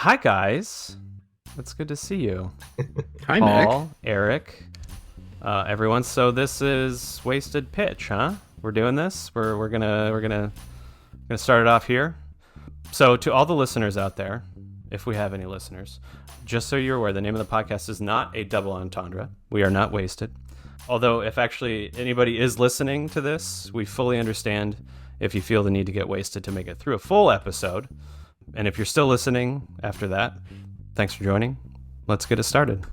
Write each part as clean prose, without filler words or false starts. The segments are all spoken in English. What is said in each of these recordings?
Hi, guys. It's good to see you. Hi, Paul, Eric, everyone. So this is Wasted Pitch, huh? We're doing this. We're gonna start it off here. So to all the listeners out there, if we have any listeners, just so you're aware, the name of the podcast is not a double entendre. We are not wasted. Although, if actually anybody is listening to this, we fully understand if you feel the need to get wasted to make it through a full episode. And if you're still listening after that, thanks for joining. Let's get it started.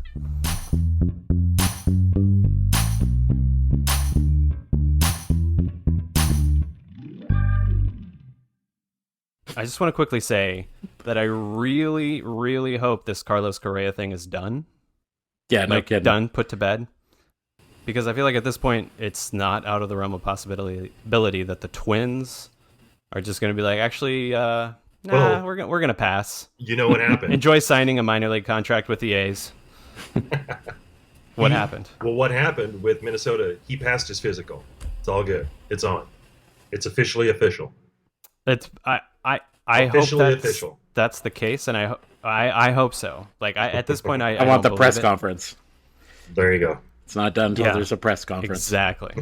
I just want to quickly say that I really, really hope this Carlos Correa thing is done. Yeah, no kidding. Done, put to bed. Because I feel like at this point, it's not out of the realm of possibility that the Twins are just going to be like, actually, we're gonna pass. You know what happened? Enjoy signing a minor league contract with the A's. What happened? Well, what happened with Minnesota? He passed his physical. It's all good. It's on. It's officially official. It's I Officially hope official. that's the case, and I hope so. Like at this point, I want don't the press believe it. Conference. There you go. It's not done until Yeah. there's a press conference. Exactly.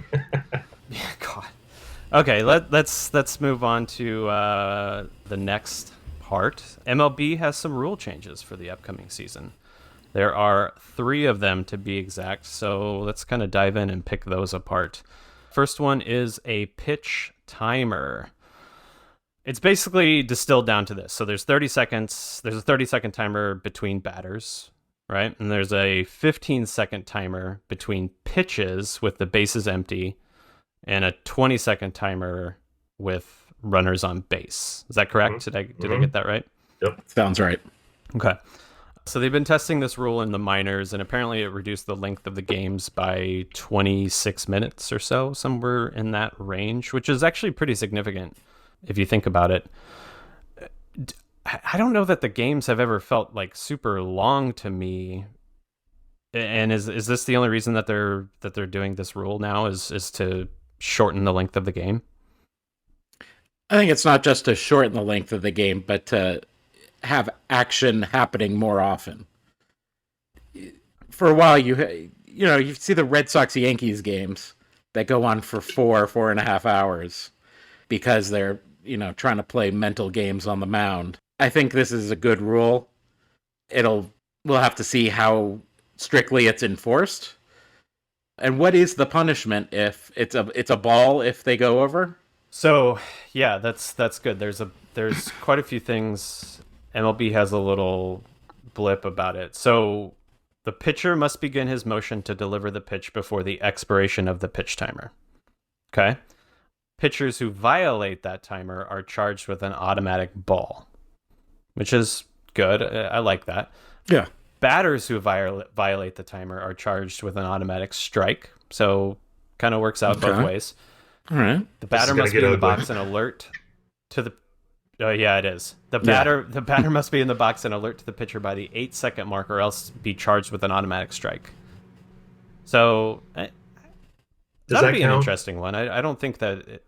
Yeah, God. Okay, let's move on to the next part. MLB has some rule changes for the upcoming season. There are 3 of them to be exact, so let's kind of dive in and pick those apart. First one is a pitch timer. It's basically distilled down to this. So there's 30 seconds. There's a 30-second timer between batters, right? And there's a 15-second timer between pitches with the bases empty, and a 20-second timer with runners on base. Is that correct? Mm-hmm. Did I get that right? Yep. Sounds right. Okay. So they've been testing this rule in the minors, and apparently it reduced the length of the games by 26 minutes or so, somewhere in that range, which is actually pretty significant if you think about it. I don't know that the games have ever felt like super long to me. And is this the only reason that they're doing this rule now is to shorten the length of the game? I think it's not just to shorten the length of the game, but to have action happening more often. For a while, you see the Red Sox Yankees games that go on for 4.5 hours because they're trying to play mental games on the mound. I think this is a good rule. We'll have to see how strictly it's enforced. And what is the punishment if it's a ball if they go over? So yeah, that's good. There's quite a few things. MLB has a little blip about it. So the pitcher must begin his motion to deliver the pitch before the expiration of the pitch timer. Okay. Pitchers who violate that timer are charged with an automatic ball, which is good. I like that. Yeah. Batters who violate the timer are charged with an automatic strike. So kind of works out both ways. All right. The batter must be in the box and alert to the. Oh yeah, it is. The batter must be in the box and alert to the pitcher by the 8-second mark, or else be charged with an automatic strike. So that'd be an interesting one. I don't think that.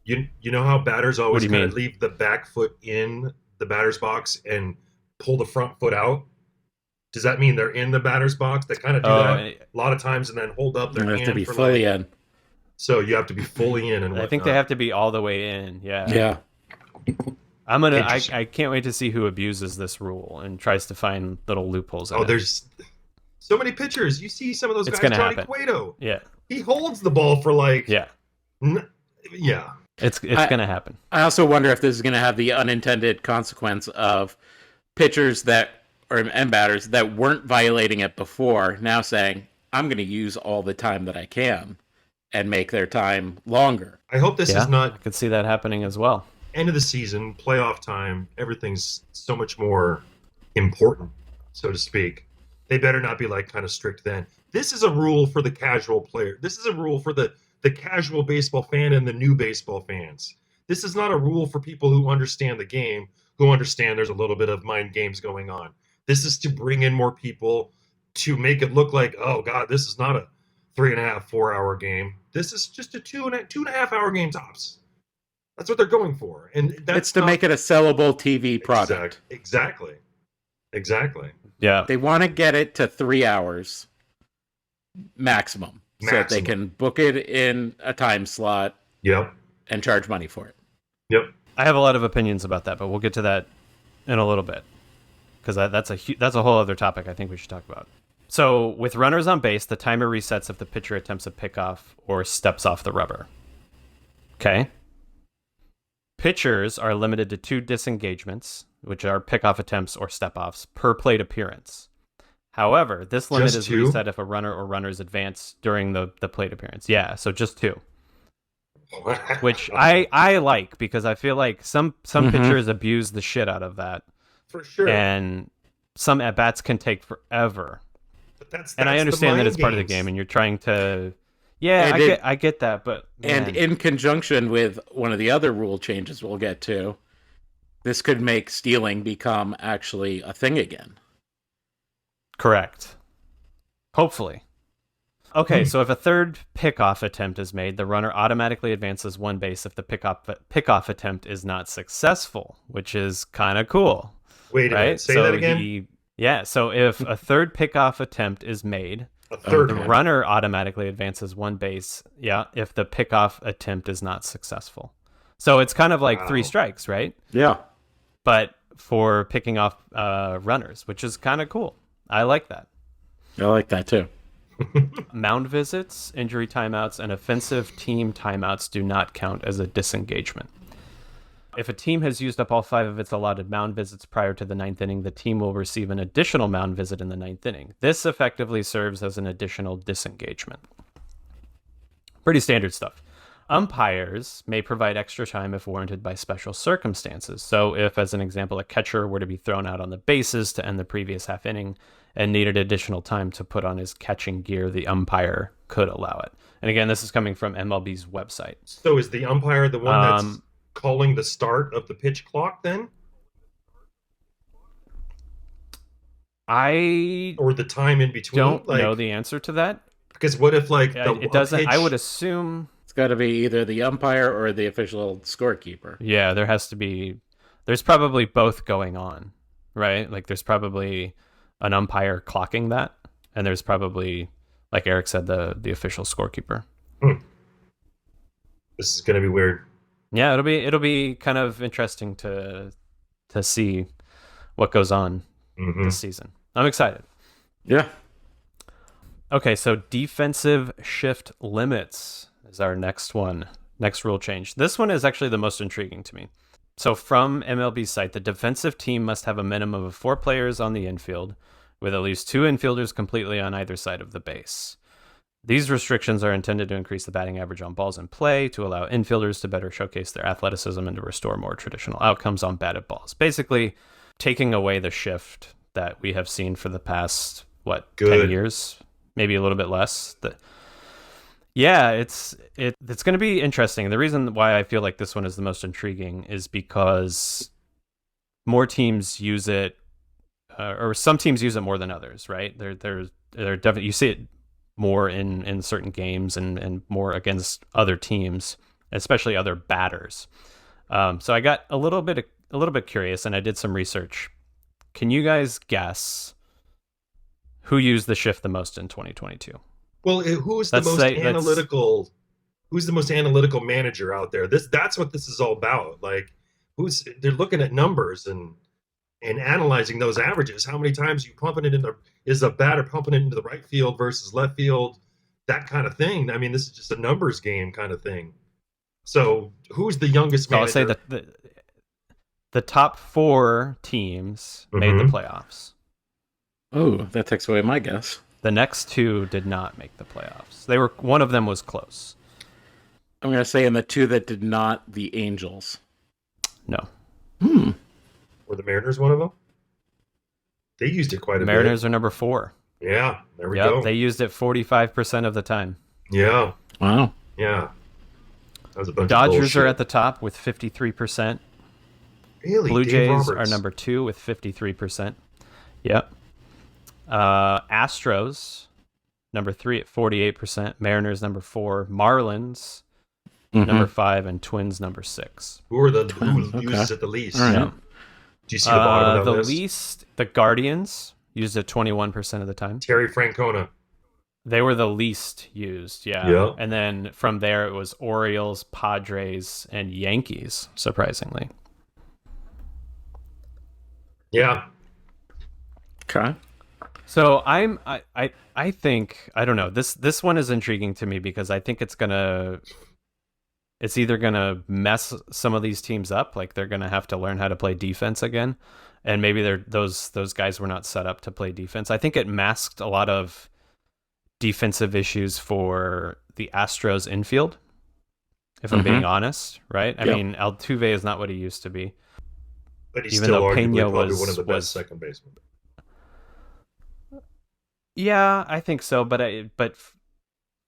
You know how batters always What do you kind mean? of leave the back foot in the batter's box and pull the front foot out? Does that mean they're in the batter's box? They kind of do that a lot of times and then hold up their You hand have to be for fully in. So you have to be fully in, and I think they have to be all the way in. Yeah. Yeah. I can't wait to see who abuses this rule and tries to find little loopholes in it. There's so many pitchers. You see some of those It's guys. gonna Johnny happen. Cueto. Yeah. He holds the ball for like. Yeah. Yeah. It's going to happen. I also wonder if this is going to have the unintended consequence of pitchers and batters that weren't violating it before now saying, I'm going to use all the time that I can and make their time longer. I hope this is I not could see that happening as well. end of the season, playoff time. Everything's so much more important, so to speak. They better not be like kind of strict then. This is a rule for the casual player. This is a rule for the casual baseball fan and the new baseball fans. This is not a rule for people who understand the game, who understand there's a little bit of mind games going on. This is to bring in more people to make it look like, oh God, this is not a 3.5, 4 hour game. This is just a 2.5 hour game tops. That's what they're going for, and that's It's to make it a sellable TV product. Exactly. Yeah. They want to get it to 3 hours maximum, so that they can book it in a time slot. Yep. And charge money for it. Yep. I have a lot of opinions about that, but we'll get to that in a little bit, because that's a whole other topic I think we should talk about. So with runners on base, the timer resets if the pitcher attempts a pickoff or steps off the rubber. Okay. Pitchers are limited to 2 disengagements, which are pickoff attempts or step-offs, per plate appearance. However, this limit is reset if a runner or runners advance during the plate appearance. Yeah, so just 2. Which I like, because I feel like some pitchers abuse the shit out of that. For sure. And some at-bats can take forever. But that's and I understand that it's part of the game, and you're trying to... Yeah, I get that, but... Man. And in conjunction with one of the other rule changes we'll get to, this could make stealing become actually a thing again. Correct. Hopefully. Okay, so if a third pickoff attempt is made, the runner automatically advances 1 base if the pickoff attempt is not successful, which is kind of cool. Wait a minute, say that again? So if a third pickoff attempt is made... the runner automatically advances 1 base, if the pickoff attempt is not successful. So it's kind of like 3 strikes, right? Yeah. But for picking off runners, which is kind of cool. I like that. I like that too. Mound visits, injury timeouts, and offensive team timeouts do not count as a disengagement. If a team has used up all 5 of its allotted mound visits prior to the 9th inning, the team will receive an additional mound visit in the 9th inning. This effectively serves as an additional disengagement. Pretty standard stuff. Umpires may provide extra time if warranted by special circumstances. So if, as an example, a catcher were to be thrown out on the bases to end the previous half inning and needed additional time to put on his catching gear, the umpire could allow it. And again, this is coming from MLB's website. So is the umpire the one that's calling the start of the pitch clock then? Or the time in between? Don't know the answer to that. Because what if it doesn't? I would assume it's got to be either the umpire or the official scorekeeper. Yeah, there has to be. There's probably both going on, right? Like there's probably an umpire clocking that, and there's probably, like Eric said, the official scorekeeper. This is gonna be weird. Yeah, it'll be kind of interesting to see what goes on this season. I'm excited. Yeah. Okay, so defensive shift limits is our next rule change. This one is actually the most intriguing to me. So from MLB's site, the defensive team must have a minimum of 4 players on the infield, with at least 2 infielders completely on either side of the base. These restrictions are intended to increase the batting average on balls in play, to allow infielders to better showcase their athleticism, and to restore more traditional outcomes on batted balls. Basically, taking away the shift that we have seen for the past, 10 years? Maybe a little bit less. It's going to be interesting. The reason why I feel like this one is the most intriguing is because more teams use it, or some teams use it more than others, right? They're definitely, you see it more in certain games and more against other teams, especially other batters. So I got a little bit curious, and I did some research. Can you guys guess who used the shift the most in 2022? Well, who's the most analytical manager out there? That's what this is all about. Like, they're looking at numbers and analyzing those averages. How many times you pumping it is a batter pumping it into the right field versus left field, that kind of thing. I mean, this is just a numbers game kind of thing. So who's the youngest manager? So I'll say that the top 4 teams made the playoffs. Oh, that takes away my guess. The next 2 did not make the playoffs. One of them was close. I'm going to say in the 2 that did not, the Angels. No. Were the Mariners one of them? They used it quite a bit. Mariners are number 4. Yeah, there we go. They used it 45% of the time. Yeah. Wow. Yeah. That was a bunch Dodgers of bullshit. are at the top with 53%. Really? Blue Dave Jays Roberts are number 2 with 53%. Yep. Astros, number 3 at 48%. Mariners, number 4. Marlins, number 5, and Twins number 6. Who Twins, uses okay. it the least? All right. Yeah. Do you see the bottom of that The list? least, the Guardians used it 21% of the time. Terry Francona. They were the least used, yeah. Yeah. And then from there, it was Orioles, Padres, and Yankees, surprisingly. Yeah. Okay. So I think, I don't know, this one is intriguing to me because I think it's either gonna mess some of these teams up, like they're gonna have to learn how to play defense again, and maybe those guys were not set up to play defense. I think it masked a lot of defensive issues for the Astros infield, if I'm being honest, right? I Yep. mean, Altuve is not what he used to be. But he's Even still though arguably Pena probably was- one of the best was- second basemen. Yeah, I think so, but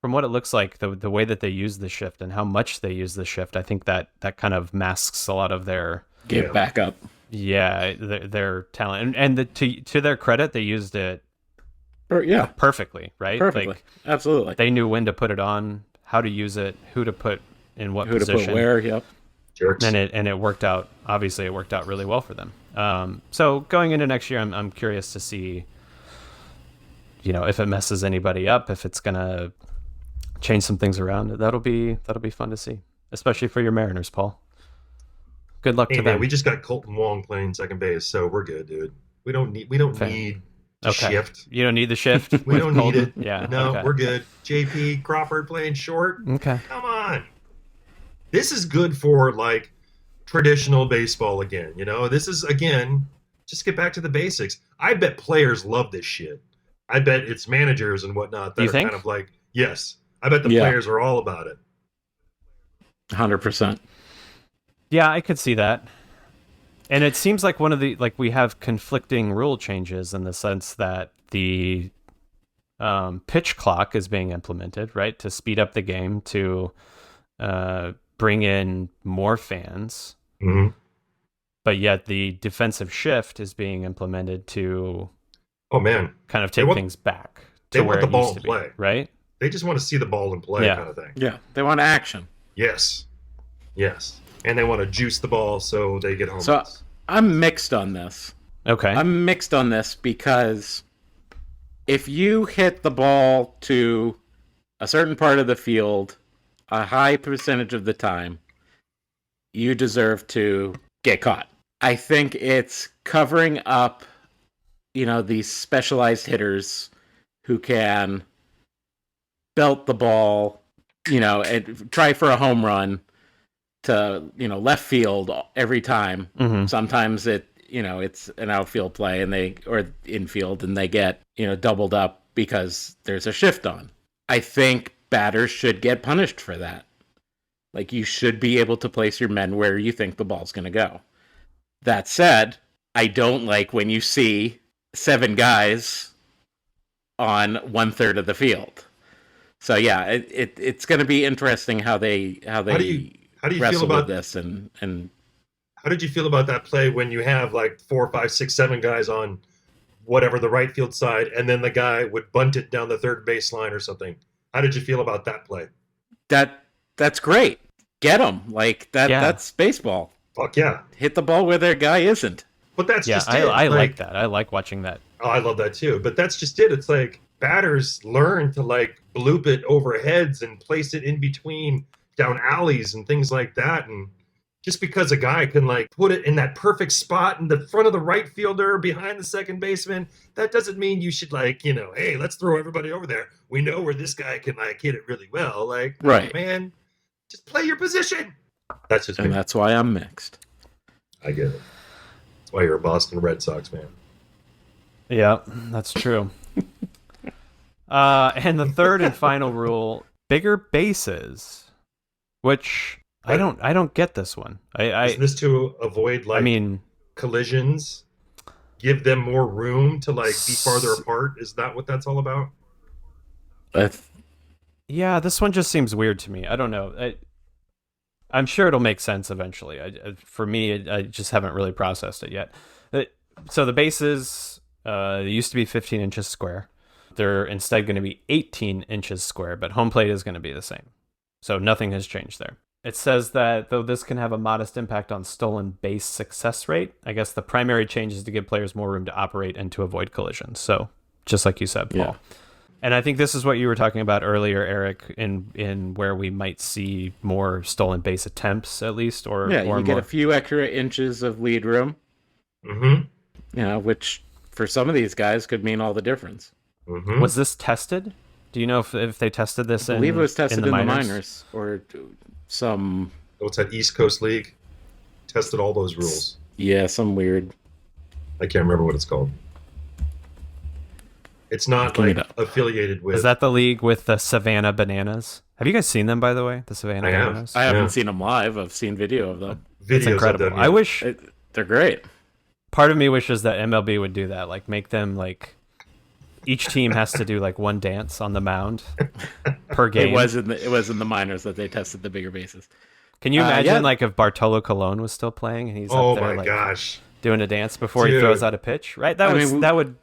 from what it looks like, the way that they use the shift and how much they use the shift, I think that kind of masks a lot of their Get back up. their talent. And to their credit, they used it Yeah, perfectly, right? perfectly. Like Absolutely. they knew when to put it on, how to use it, who to put in what Who to position. put where? Yep. Jerks. And it worked out. Obviously, it worked out really well for them. So going into next year, I'm curious to see, if it messes anybody up, if it's gonna change some things around. That'll be fun to see, especially for your Mariners, Paul. Good luck Hey to man, them. we just got Colton Wong playing second base, so we're good, dude. We don't need Fair. to Okay. shift. You don't need the shift. We with don't need Colton? it. Yeah. No, okay. we're good. JP Crawford playing short. Okay. Come on. This is good for like traditional baseball again. This is again, just get back to the basics. I bet players love this shit. I bet it's managers and whatnot that You are think? kind of like, yes. I bet the Yeah. players are all about it. 100%. Yeah, I could see that. And it seems like we have conflicting rule changes in the sense that the pitch clock is being implemented, right, to speed up the game, to bring in more fans, Mhm. but yet the defensive shift is being implemented to Oh man, kind of They take want- things back they to want where the it ball used in to play. be, right? they just want to see the ball in play Yeah. kind of thing. Yeah. They want action. Yes. Yes. And they want to juice the ball so they get home So runs. I'm mixed on this. Okay. I'm mixed on this because if you hit the ball to a certain part of the field a high percentage of the time, you deserve to get caught. I think it's covering up, these specialized hitters who can belt the ball, and try for a home run to, left field every time. Mm-hmm. Sometimes it's an outfield play or infield and they get, doubled up because there's a shift on. I think batters should get punished for that. Like, you should be able to place your men where you think the ball's going to go. That said, I don't like when you see 7 guys on 1/3 of the field. So yeah, it's going to be interesting how they How do you feel wrestle about with this and How did you feel about that play when you have like 4, 5, 6, 7 guys on whatever the right field side, and then the guy would bunt it down the third baseline or something? How did you feel about that play? that's great. Get them like that. Yeah. That's baseball. Fuck yeah! Hit the ball where their guy isn't. But that's Yeah, just I it. like that. I like watching that. Oh, I love that too. But that's just it. It's like batters learn to like bloop it over heads and place it in between down alleys and things like that. And just because a guy can like put it in that perfect spot in the front of the right fielder behind the second baseman, that doesn't mean you should like, hey, let's throw everybody over there. We know where this guy can like hit it really well. Like, Right. man, just play your position. That's just And me. that's why I'm mixed. I get it. That's why you're a Boston Red Sox fan. Yeah, that's true. And the third and final rule: bigger bases, which I don't get this one. Isn't this to avoid like I mean, collisions, give them more room to like be farther apart? Is that what that's all about? yeah, this one just seems weird to me. I don't know. I'm sure it'll make sense eventually. For me, I just haven't really processed it yet. So the bases they used to be 15 inches square. They're instead going to be 18 inches square, but home plate is going to be the same. So nothing has changed there. It says that though this can have a modest impact on stolen base success rate, I guess the primary change is to give players more room to operate and to avoid collisions. So just like you said, Paul. Yeah. And I think this is what you were talking about earlier, Eric, in where we might see more stolen base attempts, at least, or Yeah, or you get more. a few extra inches of lead room, Mm-hmm. which for some of these guys could mean all the difference. Mm-hmm. Was this tested? Do you know if they tested this I believe it was tested in the minors? minors or some, What's that East Coast League? Tested all those rules. some weird. I can't remember what it's called. It's not Looking it like up. affiliated with. Is that the league with the Savannah Bananas? Have you guys seen them, by the way? The Savannah I have. Bananas? I haven't Yeah. seen them live. I've seen video of them. videos It's incredible. of them? I wish They're great. part of me wishes that MLB would do that, like make them like each team has to do like one dance on the mound per game. It was in the minors that they tested the bigger bases. Can you imagine yeah. like if Bartolo Colon was still playing and he's Oh up there my like gosh! doing a dance before he Dude. throws out a pitch? Right? That I would mean,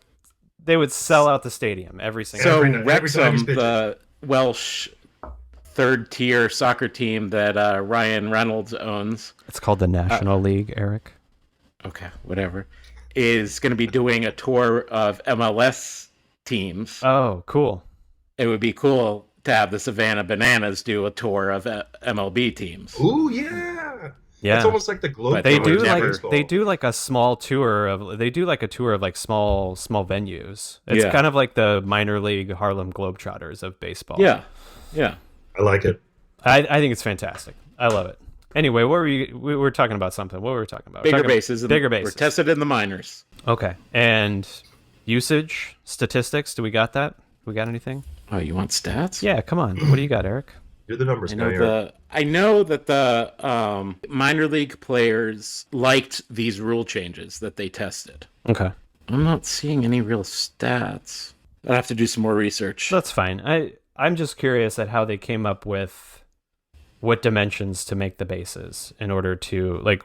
they would sell out the stadium every single So Every time he's Wrexham, pitching. the Welsh third-tier soccer team that Ryan Reynolds owns, It's called the National League, Eric. okay, whatever, is going to be doing a tour of MLS teams. Oh, cool. It would be cool to have the Savannah Bananas do a tour of MLB teams. Ooh yeah, Yeah. It's almost like the Globe. But They would do never- like they do like a small tour of they do like a tour of like small venues. It's Yeah. kind of like the minor league Harlem Globetrotters of baseball. Yeah, yeah. I like it. I think it's fantastic. I love it. Anyway, what were we were talking about something. What were we talking about? Bigger Talking- bases. Bigger Were bases. tested in the minors. Okay. And usage statistics, do we got that? We got anything? Oh, you want stats? Yeah, come on. What do you got, Eric? You're the numbers I guy. know Eric. that the minor league players liked these rule changes that they tested. Okay. I'm not seeing any real stats. I'll have to do some more research. That's fine. I'm just curious at how they came up with what dimensions to make the bases in order to like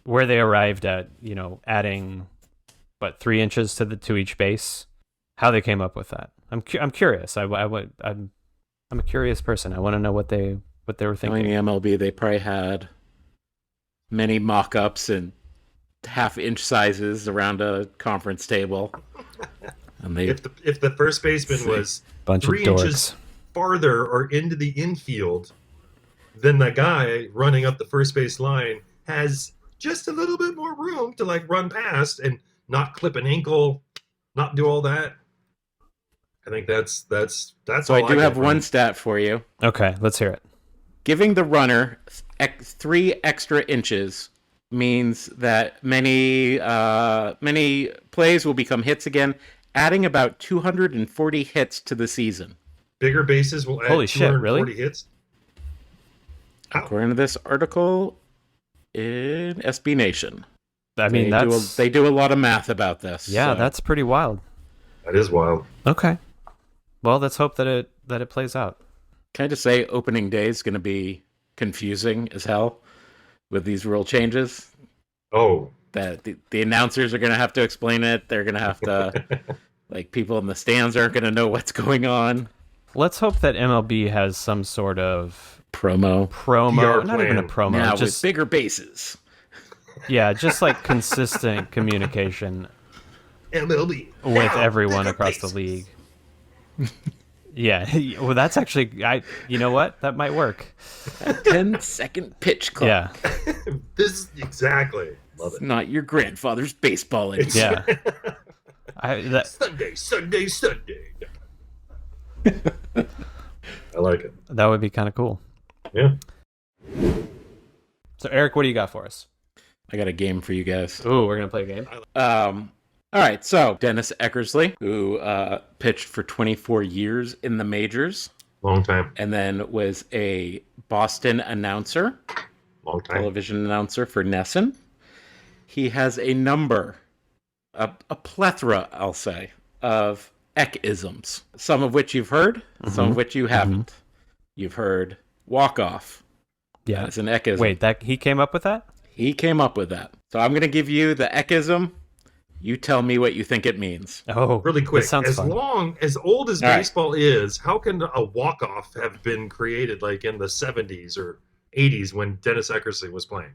where they arrived at, adding 3 inches to each base. How they came up with that. I'm curious. I'm a curious person. I want to know what they were Knowing thinking. the MLB, they probably had many mock-ups and half-inch sizes around a conference table. And they If the first baseman See. was Bunch of 3 dorks. inches farther or into the infield than the guy running up the first base line has just a little bit more room to like run past and not clip an ankle, not do all that. I think that's So I all do got have from one it. stat for you. Okay, let's hear it. Giving the runner 3 extra inches means that many plays will become hits again, adding about 240 hits to the season. Bigger bases will add Holy shit, 240 really? hits. How? According to this article in SB Nation. I mean, They do a lot of math about this. yeah, so. that's pretty wild. That is wild. Okay. Well, let's hope that it plays out. Can I just say opening day is going to be confusing as hell with these rule changes? Oh, That the announcers are going to have to explain it. They're going to have to, like, people in the stands aren't going to know what's going on. Let's hope that MLB has some sort of Promo. promo, PR not even a plan. promo, Now just with bigger bases. yeah, just like consistent communication MLB with Now, everyone bigger across the bases. league. Yeah, well, that's actually you know what? That might work. 10-second pitch clock. Yeah, This is exactly love it. Not your grandfather's baseball innings. yeah. Sunday. I like it. That would be kind of cool. Yeah. So, Eric, what do you got for us? I got a game for you guys. Ooh, we're gonna play a game. All right, so Dennis Eckersley, who pitched for 24 years in the majors Long time. and then was a Boston announcer, Long time. television announcer for Nesson. He has a number, a plethora, I'll say, of Eck-isms, some of which you've heard, some of which you haven't. You've heard walk-off. Yeah. That's an Eck-ism. Wait, that he came up with that? He came up with that. So I'm going to give you the Eck-ism. You tell me what you think it means. Oh, Really quick. This sounds As fun. as old as All right. baseball is, how can a walk-off have been created like in the 70s or '80s when Dennis Eckersley was playing.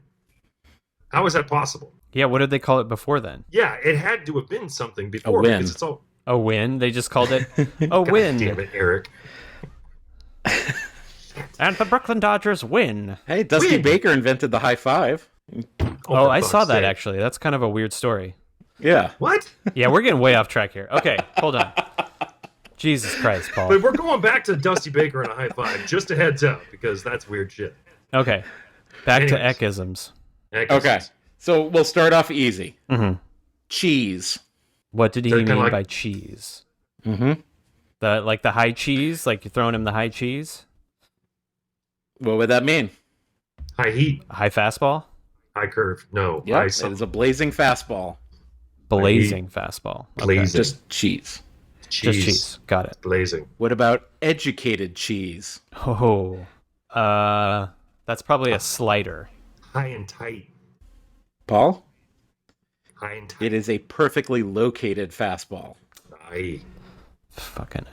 How is that possible? Yeah, what did they call it before then? Yeah, it had to have been something before win. because it's all. A win? They just called it a God win. damn it, Eric. And the Brooklyn Dodgers win. Hey, Dusty Win. Baker invented the high five. Oh, for I fuck's saw that sake. actually. That's kind of a weird story. Yeah. What? Yeah, we're getting way off track here. Okay, hold on. Jesus Christ, Paul. But we're going back to Dusty Baker and a high five. Just a heads up because that's weird shit. Okay, back to Anyways. Eckisms. Okay. So we'll start off easy. Mm-hmm. Cheese. What did he So mean kinda like- by cheese? Mm-hmm. The high cheese? Like you're throwing him the high cheese? What would that mean? High heat, High fastball? high curve. No, Yep, high it is a blazing fastball. Blazing fastball. Okay. Blazing. Just cheese. cheese. Just cheese. Got it. Blazing. What about educated cheese? Oh, that's probably a slider. High and tight. Paul? High and tight. It is a perfectly located fastball. I Fucking.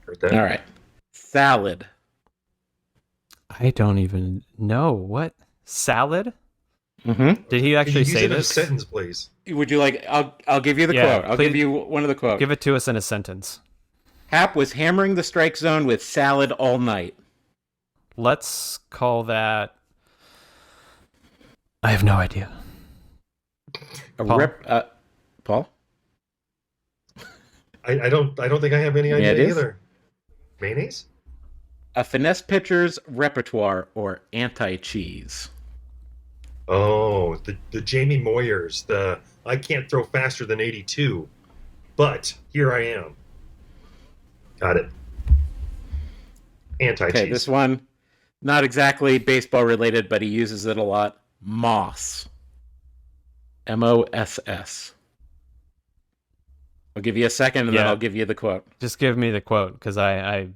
heard that. All right. Salad. I don't even know what salad. Mm-hmm. Did he Can you actually use say it in a this? sentence, please? Would you like? I'll give you the Yeah, quote. I'll please. give you one of the quotes. Give it to us in a sentence. Hap was hammering the strike zone with salad all night. Let's call that. I have no idea. Paul? Paul? I don't think I have any Yeah, idea it is. either. Mayonnaise? A finesse pitcher's repertoire or anti-cheese. Oh, the Jamie Moyers, the I can't throw faster than 82, but here I am. Got it. Anti-cheese. Okay, this one, not exactly baseball related, but he uses it a lot. Moss. MOSS. I'll give you a second and then Yeah. I'll give you the quote. Just give me the quote because I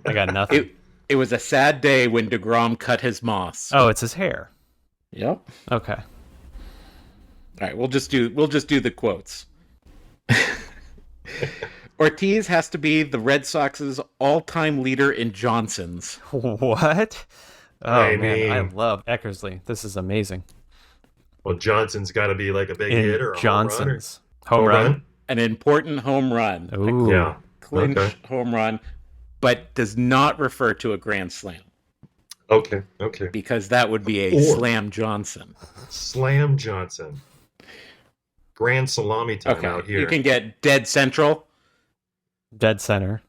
got nothing. It was a sad day when DeGrom cut his moss. Oh, it's his hair. Yep. Okay. All right, we'll just do the quotes. Ortiz has to be the Red Sox's all-time leader in Johnsons. What? Oh I man, I mean- love Eckersley. This is amazing. Well, Johnson's got to be like a big In hit or a Johnson's home run. home run. An important home run. Ooh. Yeah. Clinch Okay. home run, but does not refer to a grand slam Okay. Okay. because that would be a Or- slam Johnson. Slam Johnson. Grand salami time out Okay, here. you can get dead central. Dead center,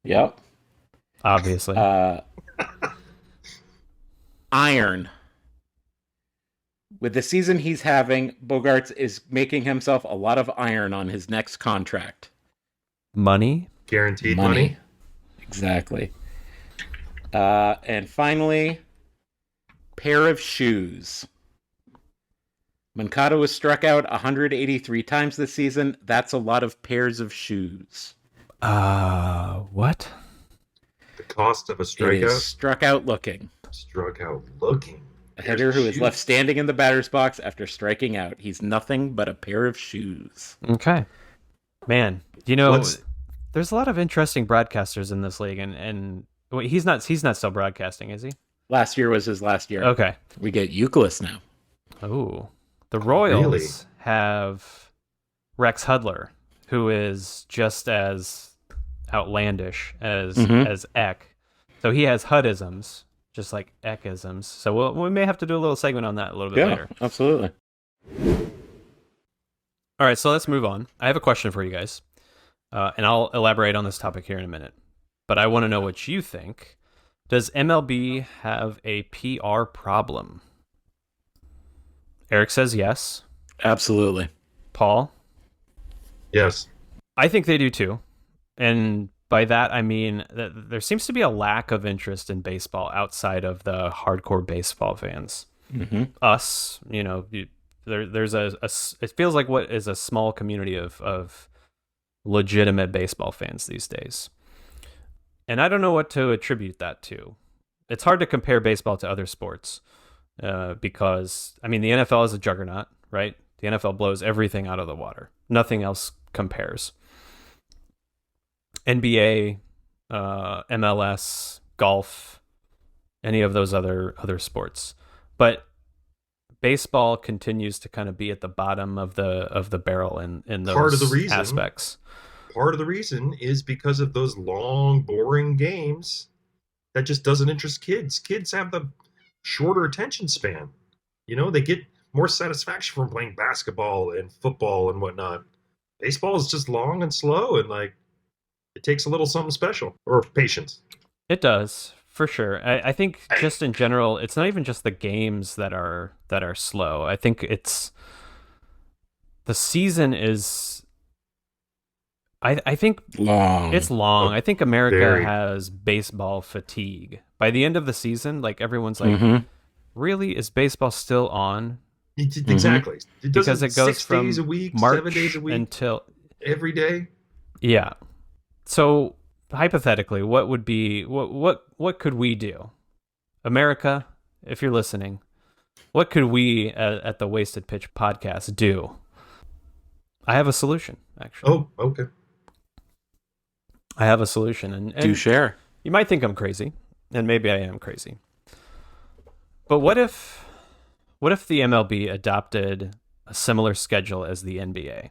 Yep. obviously. Iron. With the season he's having, Bogarts is making himself a lot of iron on his next contract. Money. Guaranteed money. Exactly. And finally, pair of shoes. Mancado was struck out 183 times this season. That's a lot of pairs of shoes. What? The cost of a It is strikeout. struck out looking. Struck out looking. A hitter who is Shoes. left standing in the batter's box after striking out. He's nothing but a pair of shoes. Okay. Man, you know, What's- there's a lot of interesting broadcasters in this league, and wait, he's not still broadcasting, is he? Last year was his last year. Okay. We get Euclid now. Oh, the Royals Really? have Rex Hudler, who is just as outlandish as Mhm. as Eck. So he has Hudisms, just like Eckisms. So we may have to do a little segment on that a little bit later. absolutely. All right, so let's move on. I have a question for you guys, and I'll elaborate on this topic here in a minute. But I want to know what you think. Does MLB have a PR problem? Eric says yes. Absolutely. Paul? Yes. I think they do too. And by that, I mean that there seems to be a lack of interest in baseball outside of the hardcore baseball fans. Mm-hmm. Us, there's it feels like what is a small community of legitimate baseball fans these days. And I don't know what to attribute that to. It's hard to compare baseball to other sports because, I mean, the NFL is a juggernaut, right? The NFL blows everything out of the water. Nothing else compares. NBA, MLS, golf, any of those other sports. But baseball continues to kind of be at the bottom of the barrel in Part of the those reason aspects. Part of the reason is because of those long, boring games that just doesn't interest kids. Kids have the shorter attention span. They get more satisfaction from playing basketball and football and whatnot. Baseball is just long and slow, and like it takes a little something special or patience. It does, for sure. I think just in general, it's not even just the games that are slow. I think it's the season is. I think Long. it's long. Oh, I think America very. has baseball fatigue. By the end of the season, like everyone's like, Mhm. really, is baseball still on? Exactly. It Because doesn't it goes 6 from days a week, March 7 days a week, until every day. yeah. So hypothetically, what would be what could we do, America? If you're listening, what could we at the Wasted Pitch podcast do? I have a solution, actually. Oh, okay. I have a solution, and Do share. you might think I'm crazy, and maybe I am crazy. But what if the MLB adopted a similar schedule as the NBA?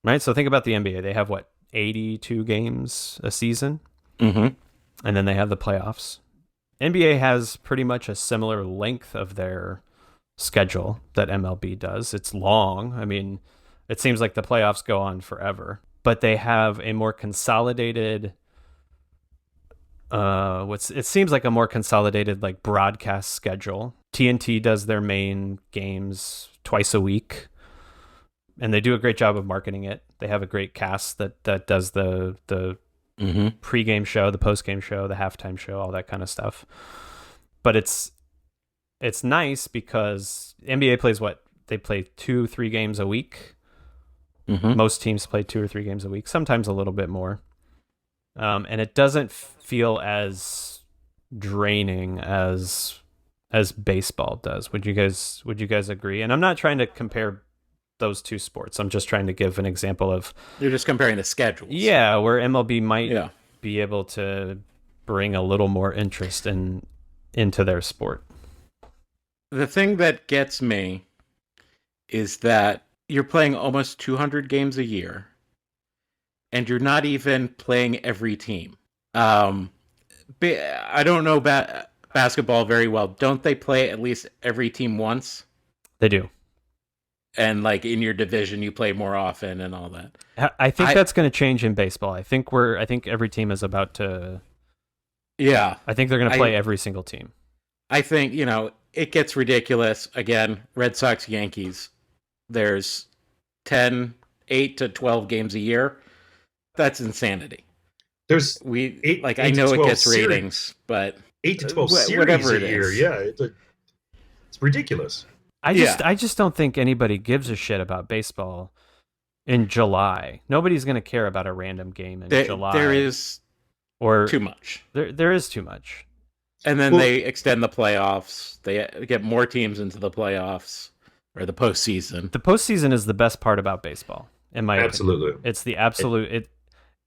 Right? So think about the NBA. They have 82 games a season, Mm-hmm. and then they have the playoffs. NBA has pretty much a similar length of their schedule that MLB does. It's long. I mean, it seems like the playoffs go on forever, but they have a more consolidated it seems like a more consolidated like broadcast schedule. TNT does their main games twice a week, and they do a great job of marketing it. They have a great cast that does the Mm-hmm. pregame show, the postgame show, the halftime show, all that kind of stuff. But it's nice because NBA plays they play 2-3 games a week. Mm-hmm. Most teams play 2 or 3 games a week, sometimes a little bit more. And it doesn't feel as draining as baseball does. Would you guys agree? And I'm not trying to compare those two sports. I'm just trying to give an example of You're just comparing the schedules. where MLB might Yeah. be able to bring a little more interest into their sport. The thing that gets me is that you're playing almost 200 games a year, and you're not even playing every team. I don't know basketball very well. Don't they play at least every team once? They do. And like in your division, you play more often and all that. I think that's going to change in baseball. I think every team is about to. Yeah. I think they're going to play every single team. I think, it gets ridiculous. Again, Red Sox, Yankees. There's 8 to 12 games a year. That's insanity. There's I eight know to it 12 gets ratings, but 8 to 12 series whatever a it year. is. Yeah, it's ridiculous. I just don't think anybody gives a shit about baseball in July. Nobody's going to care about a random game in July. There is too much. There is too much. And then they extend the playoffs. They get more teams into the playoffs or the postseason. The postseason is the best part about baseball, in my opinion. Absolutely. It's the absolute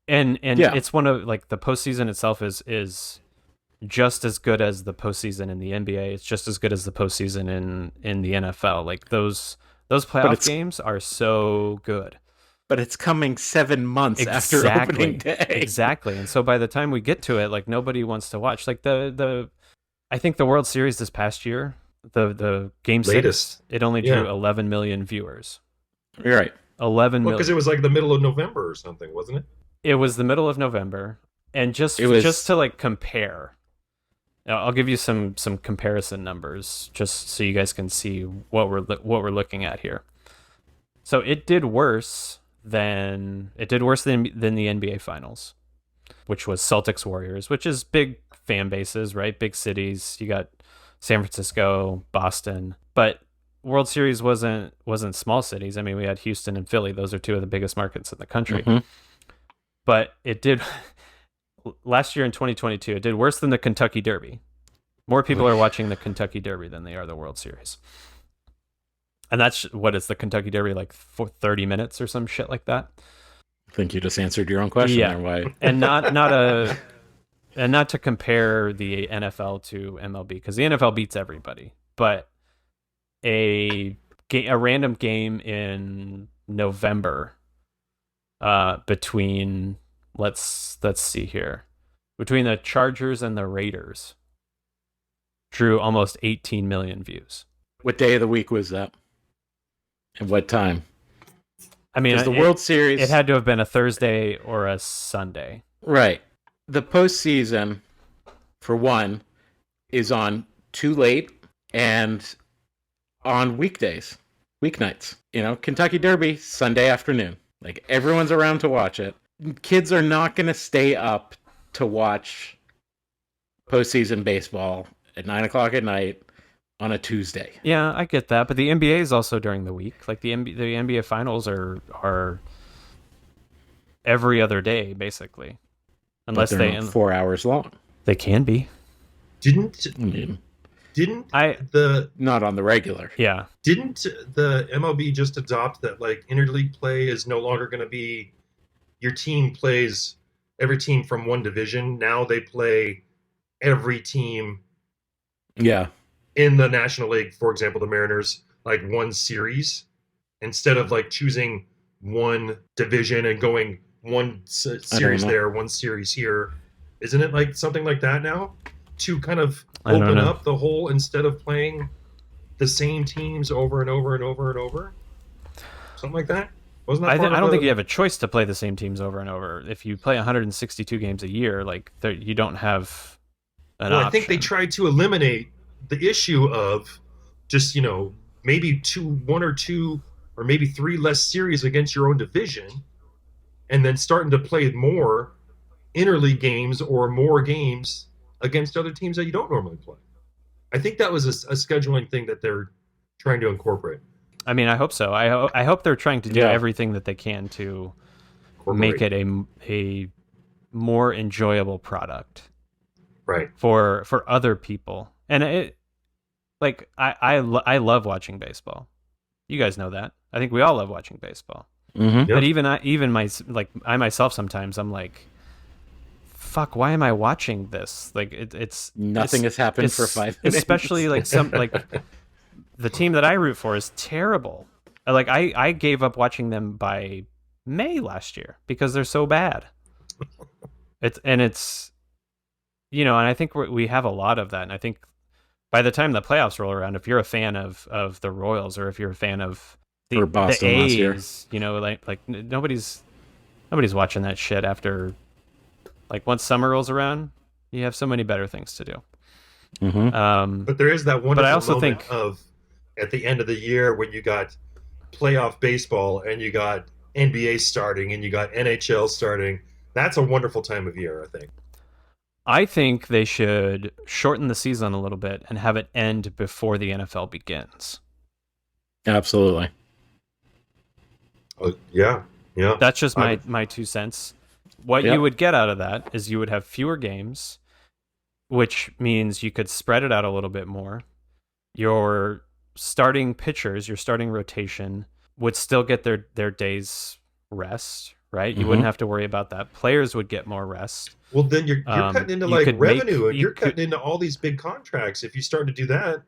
it's one of like the postseason itself is just as good as the postseason in the NBA. It's just as good as the postseason in the NFL. Like those playoff games are so good. But it's coming 7 months after opening day. Exactly. And so by the time we get to it, like nobody wants to watch. Like I think the World Series this past year, the game Latest. 6, it only drew 11 million viewers. You're right. 11 million. Because it was like the middle of November or something, wasn't it? It was the middle of November, and just to like compare, I'll give you some comparison numbers just so you guys can see what we're looking at here. So it did worse than the NBA Finals, which was Celtics Warriors, which is big fan bases, right? Big cities. You got San Francisco, Boston, but World Series wasn't small cities. I mean, we had Houston and Philly. Those are two of the biggest markets in the country. Mm-hmm. But it did last year in 2022. It did worse than the Kentucky Derby. More people are watching the Kentucky Derby than they are the World Series. And that's what is the Kentucky Derby like for 30 minutes or some shit like that. I think you just answered your own question there, Wyatt. And not and not to compare the NFL to MLB, because the NFL beats everybody, but a random game in November between let's see here, between the Chargers and the Raiders drew almost 18 million views. What day of the week was that? And what time? I mean, the World Series, it had to have been a Thursday or a Sunday. Right. The postseason, for one, is on too late and on weekdays, weeknights. Kentucky Derby, Sunday afternoon. Like, everyone's around to watch it. Kids are not going to stay up to watch postseason baseball at 9 o'clock at night on a Tuesday. Yeah, I get that, but the NBA is also during the week. Like the NBA finals are every other day, basically, unless but they're not 4 hours long. They can be. Didn't not on the regular? Yeah. Didn't the MLB just adopt that, like, interleague play is no longer going to be your team plays every team from one division? Now they play every team. Yeah. In the National League, for example, the Mariners, like, one series, instead of like choosing one division and going one series there, one series here. Isn't it like something like that now? To kind of open up the whole, instead of playing the same teams over and over and over and over? Something like that? Wasn't that I don't think you have a choice to play the same teams over and over. If you play 162 games a year, like, you don't have an option. I think they tried to eliminate the issue of just, maybe one or two or maybe three less series against your own division, and then starting to play more interleague games or more games against other teams that you don't normally play. I think that was a scheduling thing that they're trying to incorporate. I mean, I hope so. I hope they're trying to do everything that they can to make it a more enjoyable product, right? For other people. And I love watching baseball. You guys know that. I think we all love watching baseball. Mm-hmm. But I myself sometimes I'm like, fuck, why am I watching this? Like, it's nothing has happened for 5 minutes. Especially like the team that I root for is terrible. Like, I gave up watching them by May last year because they're so bad. And I think we have a lot of that. And I think by the time the playoffs roll around, if you're a fan of the Royals, or if you're a fan of the A's, like nobody's watching that shit after, like, once summer rolls around. You have so many better things to do. Mm-hmm. But there is that wonderful but I also moment think of at the end of the year when you got playoff baseball and you got NBA starting and you got NHL starting. That's a wonderful time of year, I think. I think they should shorten the season a little bit and have it end before the NFL begins. Absolutely. Yeah. That's just my 2 cents. What you would get out of that is you would have fewer games, which means you could spread it out a little bit more. Your starting pitchers, your starting rotation would still get their day's rest, right? You wouldn't have to worry about that. Players would get more rest. Well, then you're cutting into revenue, and you're cutting into all these big contracts. If you start to do that,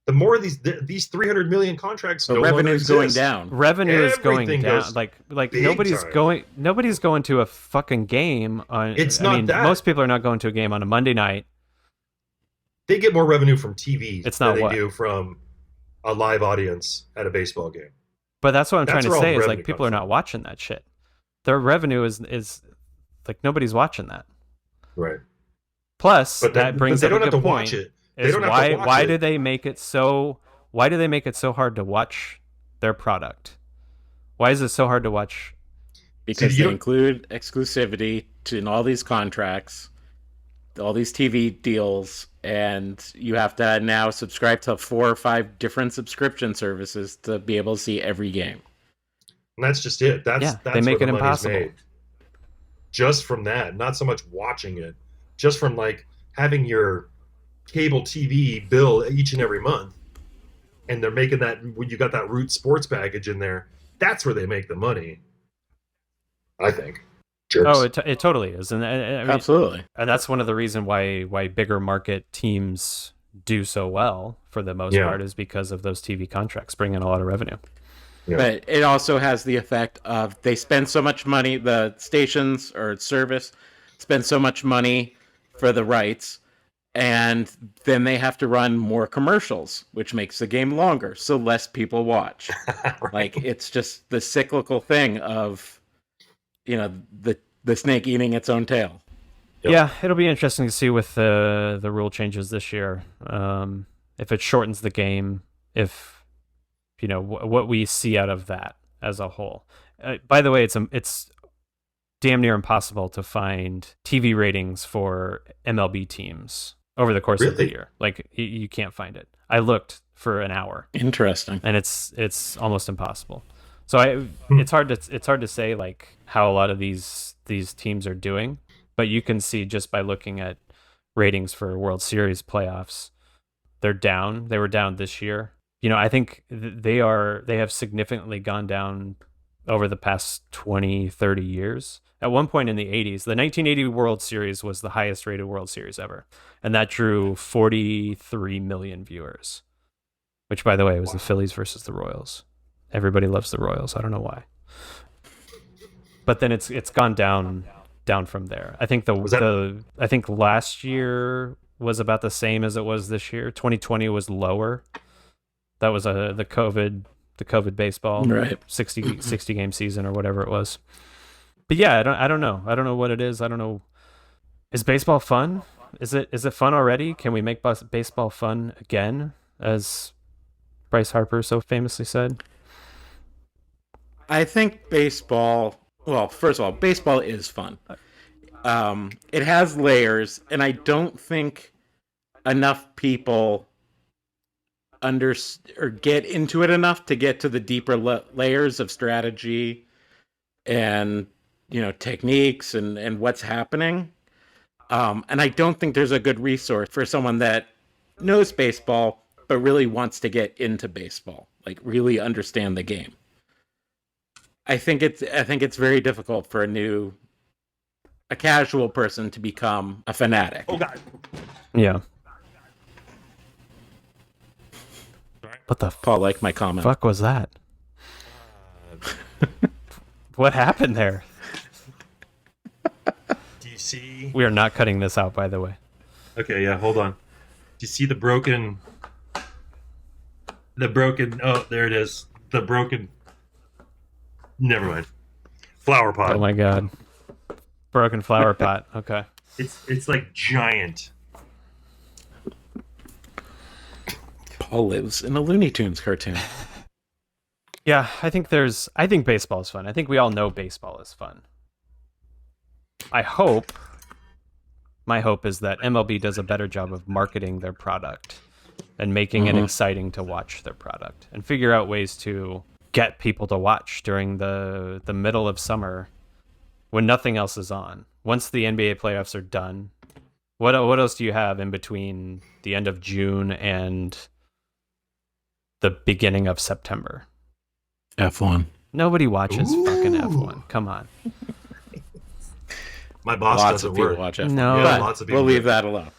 the more of these 300 million contracts, the revenue's going down. Revenue is going down. Like nobody's time. nobody's going to a fucking game on. Most people are not going to a game on a Monday night. They get more revenue from TV than they do from a live audience at a baseball game. But that's what I'm trying to say is, like, people are not watching that shit. Their revenue is like, nobody's watching that. Right. Plus, that brings up a good point. Watch it. They don't have to watch why it. do they make it so? Why do they make it so hard to watch their product? Why is it so hard to watch? Because they include exclusivity in all these contracts, all these TV deals, and you have to now subscribe to 4 or 5 different subscription services to be able to see every game. And that's just it. That's they make where it the money's impossible. made. Just from that, not so much watching it, just from, like, having your cable TV bill each and every month, and they're making that when you got that Root Sports package in there. That's where they make the money, I think. Jerks. Oh, it totally is, and I mean, Absolutely. and that's one of the reasons why bigger market teams do so well for the most Yeah. part is because of those TV contracts bring in a lot of revenue. Yeah. But it also has the effect of they spend so much money, the stations or service spend so much money for the rights, and then they have to run more commercials, which makes the game longer, so less people watch. Right. Like it's just the cyclical thing of, the snake eating its own tail. Yep. Yeah, it'll be interesting to see with the rule changes this year. If it shortens the game, if what we see out of that as a whole. By the way, it's damn near impossible to find TV ratings for MLB teams over the course of the Really? year. Like you can't find it. I looked for an hour, Interesting. and it's almost impossible. So it's hard to say like how a lot of these teams are doing, but you can see just by looking at ratings for World Series playoffs, they're down. They were down this year. I think they have significantly gone down over the past 20, 30 years. At one point in the 80s, the 1980 World Series was the highest rated World Series ever, and that drew 43 million viewers, which, by the way, was the Phillies versus the Royals. Everybody loves the Royals. I don't know why. But then it's gone down from there. I think I think last year was about the same as it was this year. 2020 was lower. That was the COVID baseball, Right. 60 game season or whatever it was. But yeah, I don't know. I don't know what it is. I don't know. Is baseball fun? Is it fun already? Can we make baseball fun again, as Bryce Harper so famously said? I think baseball. Well, first of all, baseball is fun. It has layers, and I don't think enough people or get into it enough to get to the deeper layers of strategy and techniques and what's happening. And I don't think there's a good resource for someone that knows baseball but really wants to get into baseball, like really understand the game. I think it's very difficult for a casual person to become a fanatic. Oh God. Yeah. What the Paul liked my comment. fuck was that? What happened there? Do you see? We are not cutting this out, by the way. Okay, yeah. Hold on. Do you see the broken? Oh, there it is. The broken. Never mind. Flower pot. Oh my god. Broken flower pot. Okay. It's like giant. Paul lives in a Looney Tunes cartoon. Yeah, I think baseball is fun. I think we all know baseball is fun. My hope is that MLB does a better job of marketing their product and making it exciting to watch their product and figure out ways to get people to watch during the middle of summer when nothing else is on. Once the NBA playoffs are done, what else do you have in between the end of June and the beginning of September? F1. Nobody watches Ooh. fucking F1. Come on. My boss Lots doesn't of people work. watch F1. No. Yeah, But lots of people we'll leave do. that alone.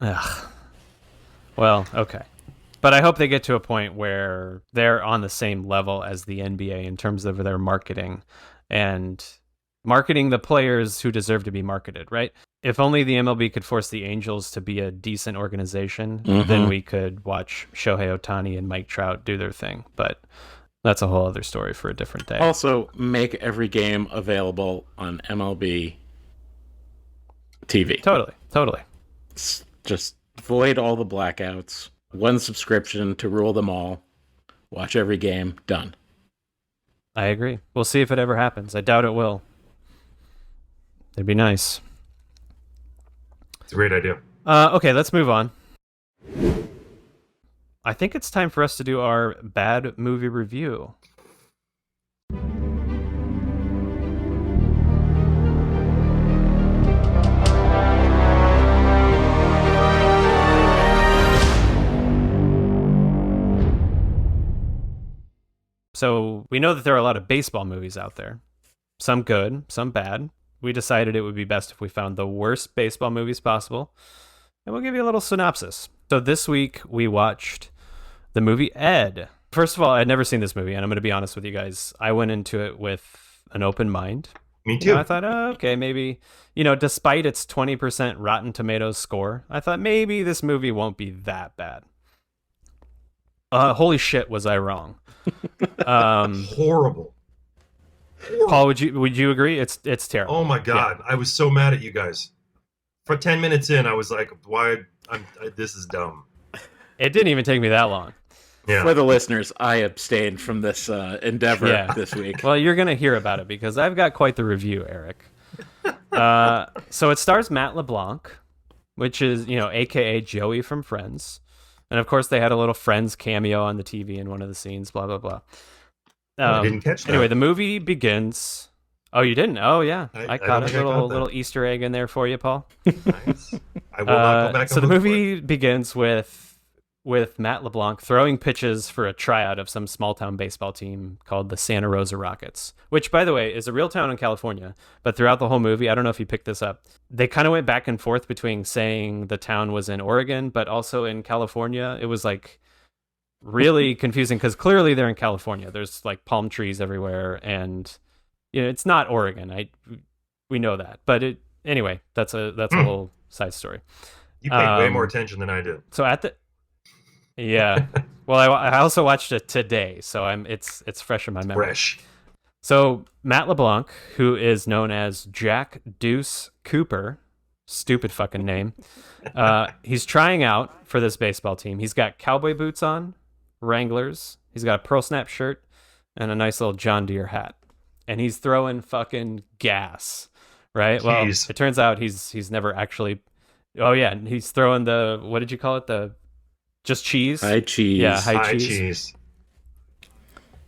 Ugh. Well, okay. But I hope they get to a point where they're on the same level as the NBA in terms of their marketing and marketing the players who deserve to be marketed, right? If only the MLB could force the Angels to be a decent organization, then we could watch Shohei Ohtani and Mike Trout do their thing. But that's a whole other story for a different day. Also, make every game available on MLB TV. Totally. Just void all the blackouts. One subscription to rule them all. Watch every game. Done. I agree. We'll see if it ever happens. I doubt it will. It'd be nice. It's a great idea. Okay, let's move on. I think it's time for us to do our bad movie review. So we know that there are a lot of baseball movies out there. some good, some bad. We decided it would be best if we found the worst baseball movies possible, and we'll give you a little synopsis. So this week we watched the movie Ed. First of all, I'd never seen this movie, and I'm going to be honest with you guys. I went into it with an open mind. Me too. I thought, okay, maybe, despite its 20% Rotten Tomatoes score, I thought maybe this movie won't be that bad. Holy shit, was I wrong? Horrible. Paul, would you agree? It's terrible. Oh my God. I was so mad at you guys. For 10 minutes in, I was like, why? This is dumb. It didn't even take me that long. Yeah. For the listeners, I abstained from this endeavor this week. Well, you're going to hear about it because I've got quite the review, Eric. So it stars Matt LeBlanc, which is, a.k.a. Joey from Friends. And, of course, they had a little Friends cameo on the TV in one of the scenes, blah, blah, blah. I didn't catch that. Anyway, the movie begins... Oh, you didn't? Oh, yeah. I caught a little Easter egg in there for you, Paul. Nice. I will not go back. So the movie begins with Matt LeBlanc throwing pitches for a tryout of some small town baseball team called the Santa Rosa Rockets, which, by the way, is a real town in California. But throughout the whole movie, I don't know if you picked this up, they kind of went back and forth between saying the town was in Oregon, but also in California. It was like really confusing because clearly they're in California. There's like palm trees everywhere, and it's not Oregon. We know that, but anyway, that's a whole side story. You paid way more attention than I did. So yeah. Well, I also watched it today, so it's fresh in my memory. Fresh. So Matt LeBlanc, who is known as Jack Deuce Cooper, stupid fucking name, he's trying out for this baseball team. He's got cowboy boots on, Wranglers. He's got a pearl snap shirt and a nice little John Deere hat, and he's throwing fucking gas. Right. Jeez. Well, it turns out he's never actually. Oh yeah, he's throwing the, what did you call it? Just cheese? High cheese. Yeah, high High cheese. cheese.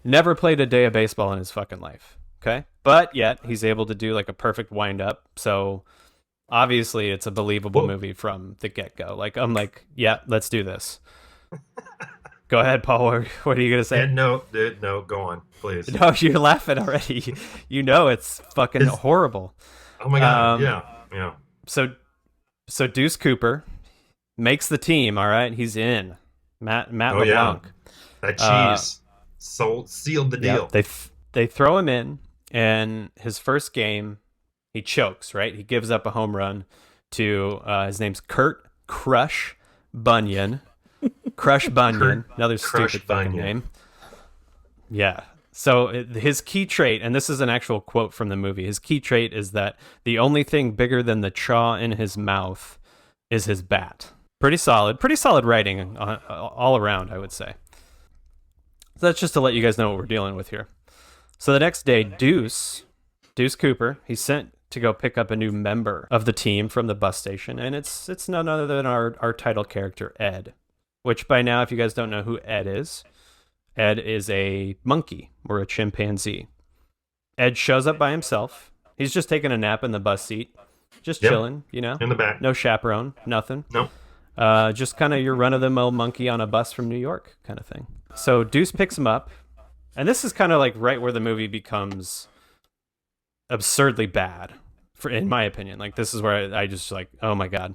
Never played a day of baseball in his fucking life. Okay? But yet, he's able to do like a perfect wind up. So obviously, it's a believable movie from the get go. Like, I'm like, yeah, let's do this. Go ahead, Paul. What are you going to say? And no, go on, please. No, you're laughing already. It's fucking horrible. Oh my God. Yeah. So Deuce Cooper makes the team, all right? He's in. Matt Oh, LeBlanc. yeah. That cheese sealed the deal. Yep. They throw him in, and his first game, he chokes, right? He gives up a home run to, his name's Kurt Crush Bunyan. Crush Bunyan, another Crush stupid fucking Bunyan. name. Yeah. So his key trait, and this is an actual quote from the movie, his key trait is that the only thing bigger than the chaw in his mouth is his bat. Pretty solid writing all around, I would say. So that's just to let you guys know what we're dealing with here. So the next day, Deuce Cooper, he's sent to go pick up a new member of the team from the bus station, and it's none other than our title character, Ed, which by now, if you guys don't know who Ed is a monkey or a chimpanzee. Ed shows up by himself. He's just taking a nap in the bus seat, just chilling, In the back. no chaperone, nothing. No. Just kind of your run-of-the-mill monkey on a bus from New York kind of thing. So Deuce picks him up, and this is kind of like right where the movie becomes absurdly bad, in my opinion. Like, this is where I just like, oh my God.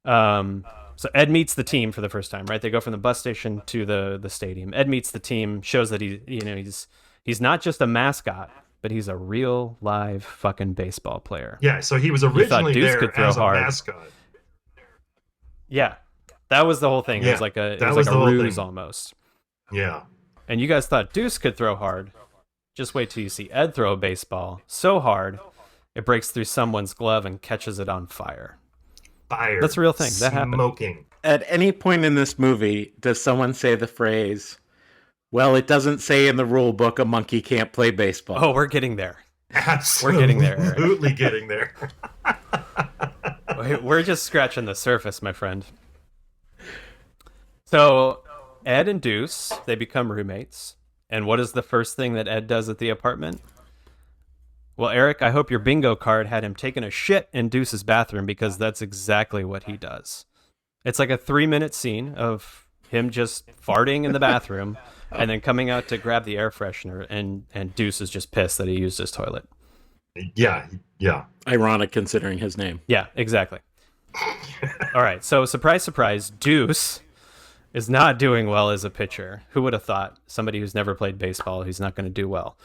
So Ed meets the team for the first time, right? They go from the bus station to the stadium. Ed meets the team, shows that he's not just a mascot, but he's a real live fucking baseball player. Yeah, so he was originally Deuce there could throw as a hard. mascot. Yeah, that was the whole thing. Yeah, it was like that a was the whole ruse thing. almost. Yeah. And you guys thought Deuce could throw hard. Just wait till you see Ed throw a baseball so hard it breaks through someone's glove and catches it on fire. Fire. That's a real thing. That happened. Smoking. At any point in this movie, does someone say the phrase, well, it doesn't say in the rule book a monkey can't play baseball? Oh, we're getting there. Absolutely. We're getting there, Eric. Absolutely getting there. We're just scratching the surface, my friend. So Ed and Deuce, they become roommates. And what is the first thing that Ed does at the apartment? Well, Eric, I hope your bingo card had him taking a shit in Deuce's bathroom, because that's exactly what he does. It's like a 3-minute scene of him just farting in the bathroom and then coming out to grab the air freshener, and Deuce is just pissed that he used his toilet. Yeah, yeah. Ironic considering his name. Yeah, exactly. All right, so surprise, surprise, Deuce is not doing well as a pitcher. Who would have thought? Somebody who's never played baseball, he's not going to do well.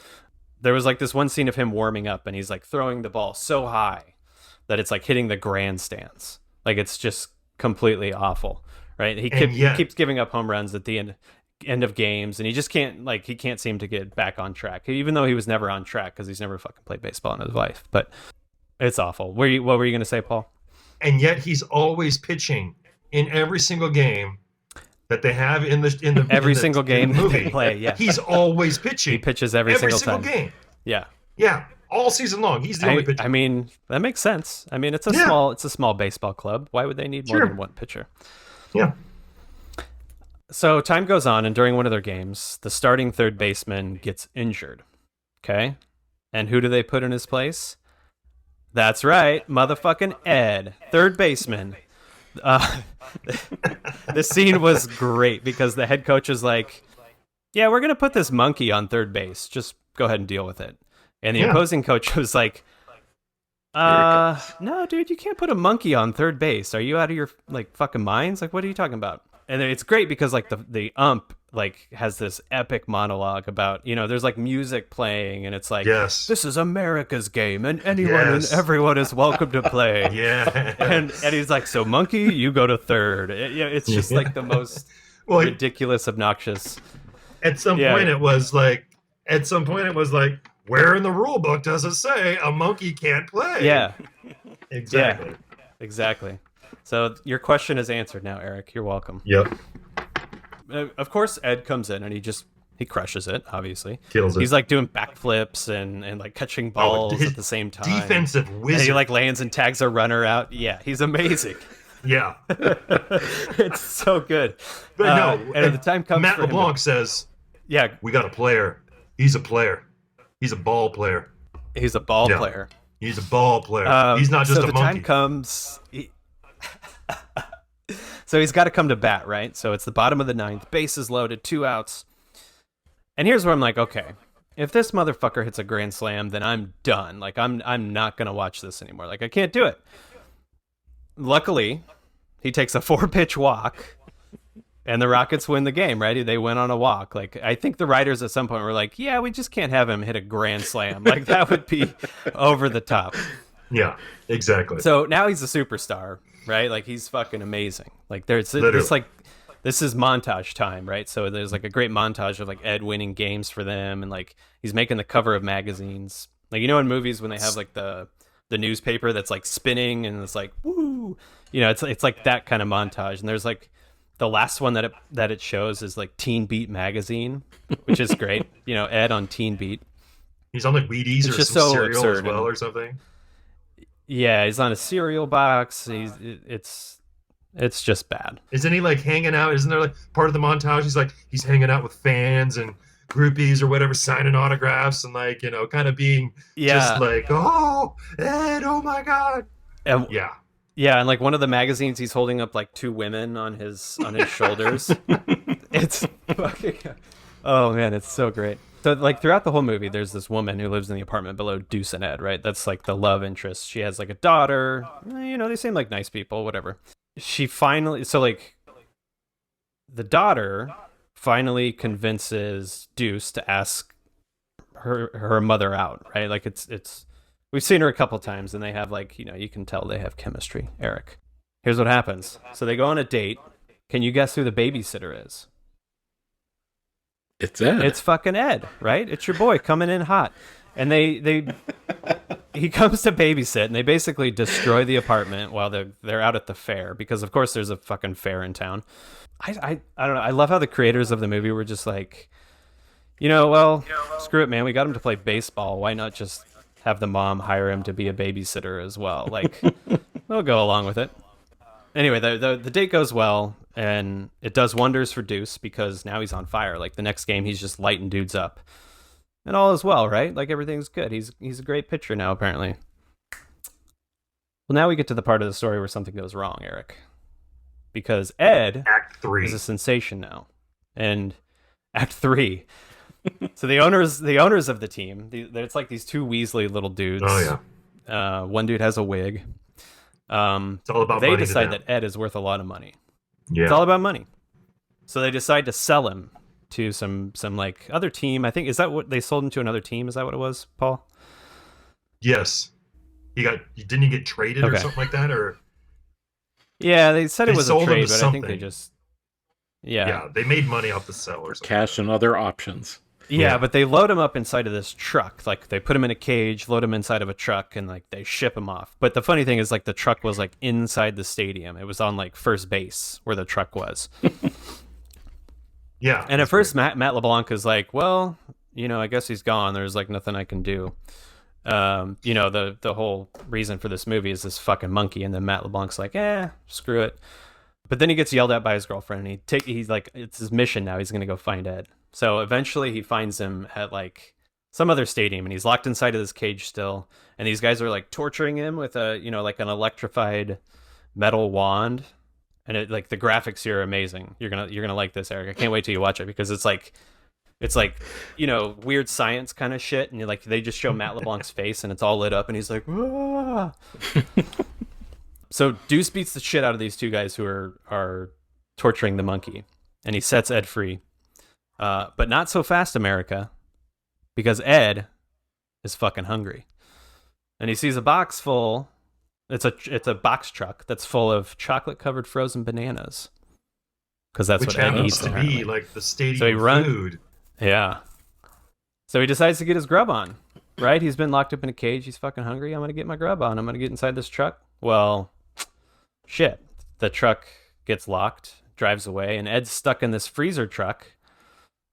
There was like this one scene of him warming up, and he's like throwing the ball so high that it's like hitting the grandstands. Like it's just completely awful, right? He keeps giving up home runs at the end of games, and he just can't seem to get back on track, even though he was never on track because he's never fucking played baseball in his life. But it's awful. What were you going to say, Paul? And yet he's always pitching in every single game that they have in the single game the movie. They play. Yeah, he's always pitching. He pitches every single time. game. Yeah, yeah, all season long. He's the only pitcher. I mean, that makes sense. I mean, it's a small baseball club. Why would they need more than one pitcher? Yeah. So time goes on, and during one of their games, the starting third baseman gets injured. Okay, and who do they put in his place? That's right, motherfucking Ed, third baseman. This scene was great because the head coach is like, yeah, we're going to put this monkey on third base. Just go ahead and deal with it. And the opposing coach was like, no, dude, you can't put a monkey on third base. Are you out of your like fucking minds? Like, what are you talking about? And it's great because like the ump like has this epic monologue about, there's like music playing, and it's like, this is America's game, and anyone and everyone is welcome to play. Yeah. And he's like, so monkey, you go to third. It's just like the most ridiculous, obnoxious. At some point it was like, where in the rule book does it say a monkey can't play? Yeah. Exactly. Yeah, exactly. So your question is answered now, Eric. You're welcome. Yep. Of course, Ed comes in and he crushes it. Obviously, kills it. He's like doing backflips and like catching balls at the same time. Defensive wizard. And he like lands and tags a runner out. Yeah, he's amazing. Yeah, it's so good. But no, and at the time comes, Matt LeBlanc says, "Yeah, we got a player. He's a player. He's a ball player. He's a ball player. He's a ball player. He's not just a monkey." So the time comes. So he's got to come to bat, right? So it's the bottom of the ninth, bases loaded, 2 outs. And here's where I'm like, okay, if this motherfucker hits a grand slam, then I'm done. Like I'm not gonna watch this anymore. Like I can't do it. Luckily, he takes a 4-pitch walk, and the Rockets win the game, right? They went on a walk. Like I think the writers at some point were like, yeah, we just can't have him hit a grand slam. Like that would be over the top. Yeah, exactly. So now he's a superstar, right? Like he's fucking amazing. Like this is montage time, right? So there's like a great montage of like Ed winning games for them, and like he's making the cover of magazines. Like in movies when they have like the newspaper that's like spinning and it's like woo, it's like that kind of montage. And there's like the last one that it shows is like Teen Beat magazine, which is great. Ed on Teen Beat. He's on like Wheaties or some cereal as well or something. Yeah, he's on a cereal box. It's just bad. Isn't he like hanging out? Isn't there like part of the montage? He's hanging out with fans and groupies or whatever, signing autographs and like, kind of being just like, oh, Ed, oh my God. And, yeah. Yeah, and like one of the magazines, he's holding up like 2 women on his shoulders. It's fucking, oh man, it's so great. So like throughout the whole movie, there's this woman who lives in the apartment below Deuce and Ed, right? That's like the love interest. She has like a daughter. They seem like nice people, whatever. She finally, so like the daughter finally convinces Deuce to ask her mother out, right? Like it's we've seen her a couple times, and they have like, you can tell they have chemistry. Eric, here's what happens. So they go on a date. Can you guess who the babysitter is? It's Ed. It's fucking Ed, right? It's your boy coming in hot. And he comes to babysit, and they basically destroy the apartment while they're out at the fair, because of course there's a fucking fair in town. I don't know. I love how the creators of the movie were just like, screw it, man. We got him to play baseball. Why not just have the mom hire him to be a babysitter as well? Like, we'll go along with it. Anyway, the date goes well, and it does wonders for Deuce because now he's on fire. Like the next game, he's just lighting dudes up, and all is well, right? Like everything's good. He's a great pitcher now, apparently. Well, now we get to the part of the story where something goes wrong, Eric, because Ed Act 3 is a sensation now, and Act 3. So the owners of the team, it's like these two Weasley little dudes. Oh One dude has a wig. It's all about They money to decide them. that Ed is worth a lot of money. Yeah. It's all about money. So they decide to sell him to some like other team. I think, is that what they sold him to, another team? Is that what it was, Paul? Yes. Didn't he get traded or Okay. something like that? Or Yeah, they said They it was a sold him trade, to but I think they something. just yeah, they made money off the sell or something. Cash and other options. Yeah, but they load him up inside of this truck. Like, they put him in a cage, load him inside of a truck, and like they ship him off. But the funny thing is, like, the truck was like inside the stadium. It was on like first base where the truck was. Yeah. And at first, Matt LeBlanc is like, well, I guess he's gone. There's like nothing I can do. The whole reason for this movie is this fucking monkey, and then Matt LeBlanc's like, screw it. But then he gets yelled at by his girlfriend, and he's like, it's his mission now. He's gonna go find Ed. So eventually, he finds him at like some other stadium, and he's locked inside of this cage still. And these guys are like torturing him with like an electrified metal wand. And it, like, the graphics here are amazing. You're gonna like this, Eric. I can't wait till you watch it, because it's like weird science kind of shit, and they just show Matt LeBlanc's face and it's all lit up, and he's like, "Ah." So Deuce beats the shit out of these two guys who are torturing the monkey, and he sets Ed free. But not so fast, America, because Ed is fucking hungry, and he sees a box full. It's a box truck that's full of chocolate covered frozen bananas, because that's Which what Ed happens eats. to Apparently. be like the stadium So he food. Yeah. So he decides to get his grub on, right? He's been locked up in a cage. He's fucking hungry. I'm going to get my grub on. I'm going to get inside this truck. Well, shit. The truck gets locked, drives away, and Ed's stuck in this freezer truck,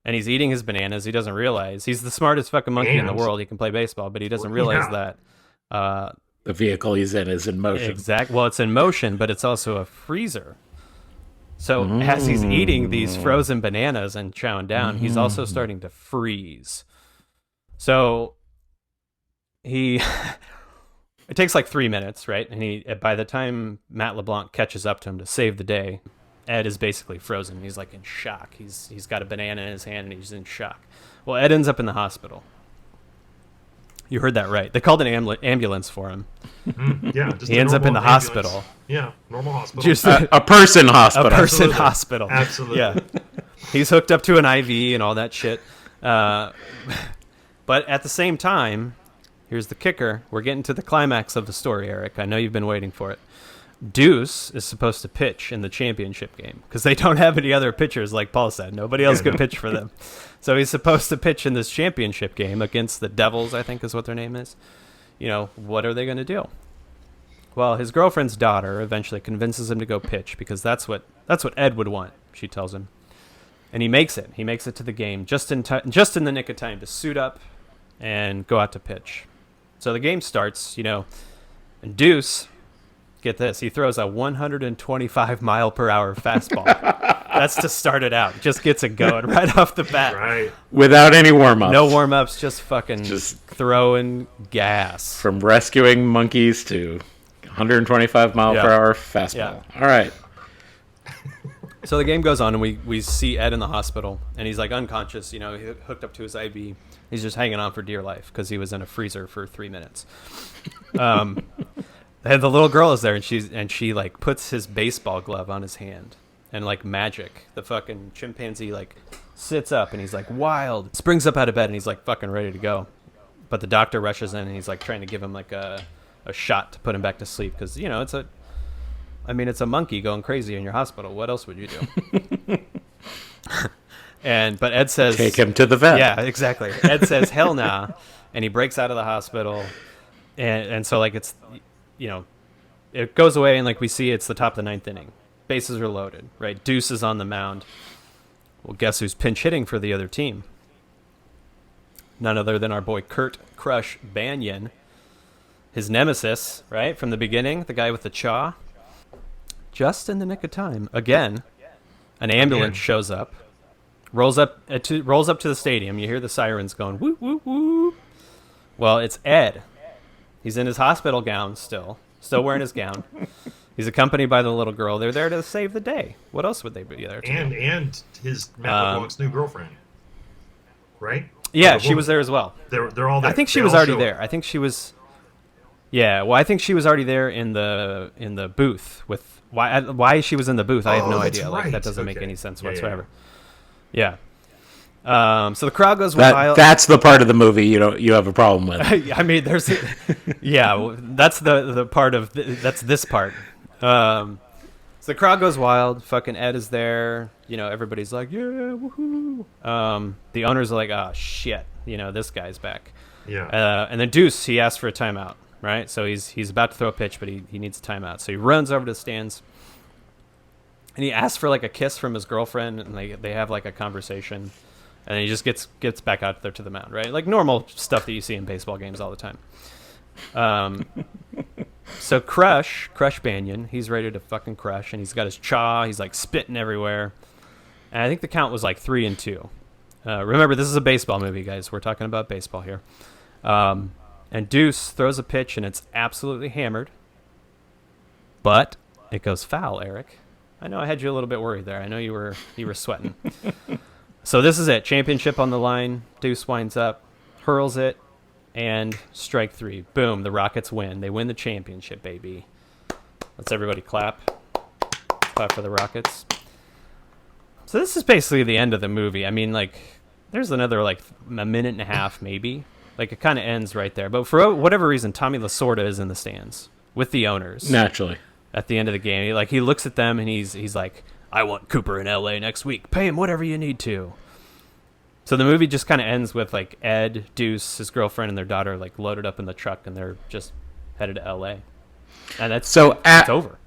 and he's eating his bananas. He doesn't realize. He's the smartest fucking monkey in the And- world. He can play baseball, but he doesn't Well, realize yeah. that. The vehicle he's in is in motion. Well, it's in motion, but it's also a freezer. So as he's eating these frozen bananas and chowing down, he's also starting to freeze. So it takes like 3 minutes, right? And by the time Matt LeBlanc catches up to him to save the day, Ed is basically frozen. He's like in shock. He's got a banana in his hand and he's in shock. Well, Ed ends up in the hospital. You heard that right. They called an ambulance for him. Yeah, just He a ends up in the normal ambulance. hospital. Yeah, normal hospital. Just A person hospital. a person Absolutely. hospital. Absolutely. Yeah. He's hooked up to an IV and all that shit. But at the same time, here's the kicker. We're getting to the climax of the story, Eric. I know you've been waiting for it. Deuce is supposed to pitch in the championship game because they don't have any other pitchers, like Paul said. Nobody else could pitch for them. So he's supposed to pitch in this championship game against the Devils, I think is what their name is. What are they going to do? Well, his girlfriend's daughter eventually convinces him to go pitch because that's what Ed would want, she tells him. And he makes it. He makes it to the game just in the nick of time to suit up and go out to pitch. So the game starts, and Deuce, get this, he throws a 125 mile per hour fastball. That's to start it out. Just gets it going right off the bat. Right. Without any warm-ups. No warm-ups, just fucking Just- throwing gas. From rescuing monkeys to 125 mile per hour fastball. Yeah. All right. So the game goes on, and we see Ed in the hospital, and he's like unconscious, he hooked up to his IV. He's just hanging on for dear life because he was in a freezer for 3 minutes. And the little girl is there, and she like puts his baseball glove on his hand, and like magic, the fucking chimpanzee like sits up, and he's like wild, springs up out of bed, and he's like fucking ready to go. But the doctor rushes in, and he's like trying to give him like a shot to put him back to sleep because it's a monkey going crazy in your hospital. What else would you do? But Ed says, Take him to the vet. yeah, exactly. Ed says, hell nah. And he breaks out of the hospital. And so, like, it's, it goes away, and, like, we see it's the top of the ninth inning. Bases are loaded, right? Deuce is on the mound. Well, guess who's pinch hitting for the other team? None other than our boy Kurt Crush Banyan. His nemesis, right, from the beginning, the guy with the chaw. Just in the nick of time. Again, an ambulance shows up. Rolls up to the stadium. You hear the sirens going, woo, woo, woo. Well, it's Ed. He's in his hospital gown still wearing his gown. He's accompanied by the little girl. They're there to save the day. What else would they be there to do? And his Matt LeBlanc's new girlfriend. right? Yeah, Oh, the she was woman. there as well. They're all there. I think she They was all already show there. up. I think she was. Yeah, well, I think she was already there in the booth with why she was in the booth. I have Oh, no that's idea. Like right. that doesn't make Okay. any sense Yeah, yeah, whatsoever. Yeah. So the crowd goes That wild. that's the part of the movie you have a problem with. I mean, there's, yeah, that's the part of that's this part. So the crowd goes wild. Fucking Ed is there. You know, everybody's like, yeah, woohoo. The owners are like, oh shit, you know, this guy's back. Yeah. And then Deuce, he asks for a timeout, right? So he's about to throw a pitch, but he needs a timeout. So he runs over to the stands, and he asks for like a kiss from his girlfriend, and they have like a conversation, and then he just gets back out there to the mound, right? Like normal stuff that you see in baseball games all the time. So Crush Banyan, he's ready to fucking crush, and he's got his chaw. He's like spitting everywhere, and I think the count was like 3-2. Remember, this is a baseball movie, guys. We're talking about baseball here. And Deuce throws a pitch, and it's absolutely hammered. But it goes foul, Eric. I know I had you a little bit worried there. I know you were sweating. So this is it. Championship on the line. Deuce winds up, hurls it, and strike three. Boom, the Rockets win. They win the championship, baby. Let's everybody clap. Clap for the Rockets. So this is basically the end of the movie. I mean, like, there's another, like, a minute and a half, maybe. Like, it kind of ends right there. But for whatever reason, Tommy Lasorda is in the stands with the owners. Naturally. At the end of the game. He looks at them, and he's like, I want Cooper in L.A. next week. Pay him whatever you need to. So the movie just kind of ends with, like, Ed, Deuce, his girlfriend, and their daughter, like, loaded up in the truck, and they're just headed to L.A. And that's it's over.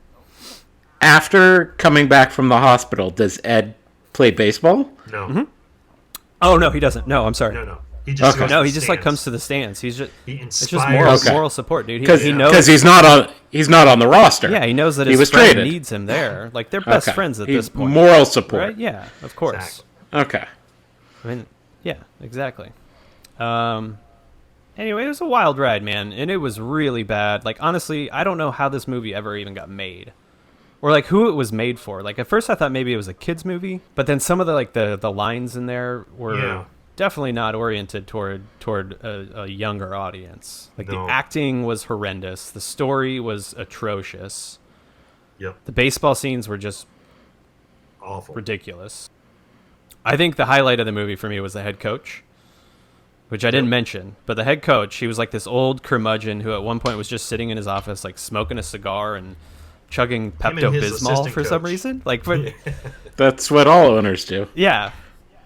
After coming back from the hospital, does Ed play baseball? No. Mm-hmm. Oh, no, he doesn't. No, I'm sorry. No. He just goes to No, the he just like stands. comes to the stands. He's just He it's just inspires. moral support, dude. Because He knows. he's not on the roster. Yeah, he knows that He his was friend traded. needs him there. Like they're best Okay. friends at He's this point, moral support. right? Yeah, of course. Exactly. Okay. I mean, yeah, exactly. Anyway, it was a wild ride, man, and it was really bad. Like honestly, I don't know how this movie ever even got made. Or like who it was made for. Like at first I thought maybe it was a kids movie, but then some of the lines in there were definitely not oriented toward a younger audience. Like No. the acting was horrendous, the story was atrocious. Yep. The baseball scenes were just Awful. ridiculous. I think the highlight of the movie for me was the head coach, which I didn't mention. But the head coach, he was like this old curmudgeon who at one point was just sitting in his office like smoking a cigar and chugging and his Pepto-Bismol assistant for some coach. reason. Like, but That's what all owners do. yeah,